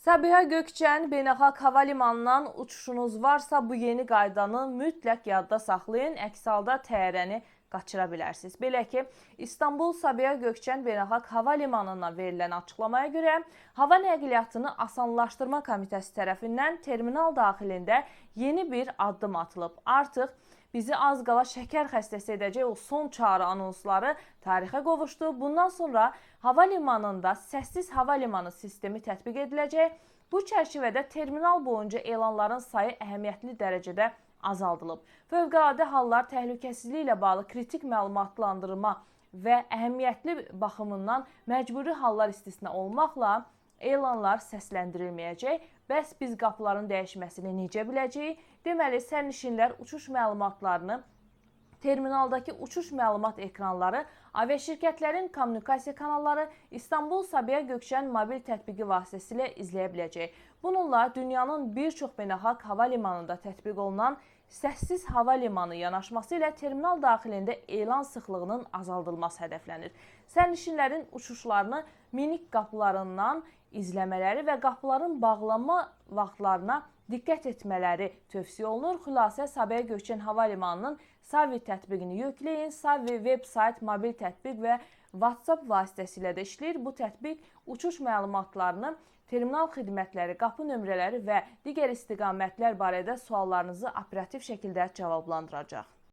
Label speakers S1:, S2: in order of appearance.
S1: Sabiha Gökçen Beynəlxalq Hava Limanından uçuşunuz varsa bu yeni qaydanı mütləq yadda saxlayın, əks halda təyyarəni qaçıra bilərsiniz. Belə ki, İstanbul Sabiha Gökçen Beynəlxalq Hava Limanından verilən açıqlamaya görə Hava Nəqliyyatını Asanlaşdırma Komitəsi tərəfindən terminal daxilində yeni bir addım atılıb. Artıq bizi az qala şəkər xəstəsi edəcək o son çağrı anonsları tarixə qovuşdu. Bundan sonra hava limanında səssiz hava limanı sistemi tətbiq ediləcək. Bu çərçivədə terminal boyunca elanların sayı əhəmiyyətli dərəcədə azaldılıb. Fövqəladə hallar təhlükəsizliyi ilə bağlı kritik məlumatlandırma və əhəmiyyətli baxımından məcburi hallar istisna olmaqla elanlar səsləndirilməyəcək. Bəs biz qapıların dəyişməsini necə biləcəyik? Deməli, sərnişinlər uçuş məlumatlarını terminaldakı uçuş məlumat ekranları, aviaşirkətlərin kommunikasiya kanalları, İstanbul Sabiha Gökçen mobil tətbiqi vasitəsilə izləyə biləcək. Bununla dünyanın bir çox beynəlxalq hava limanında tətbiq olunan səssiz hava limanı yanaşması ilə terminal daxilində elan sıxlığının azaldılması hədəflənir. Sərnişinlərin uçuşlarını minik qapılarından izləmələri və qapıların bağlanma vaxtlarına diqqət etmələri tövsiyə olunur. Xülasə, Sabiha Gökçen Hava Limanının Savi tətbiqini yükləyin. Savi veb-sayt, mobil tətbiq və WhatsApp vasitəsilə də işləyir. Bu tətbiq uçuş məlumatlarını, terminal xidmətləri, qapı nömrələri və digər istiqamətlər barədə suallarınızı operativ şəkildə cavablandıracaq.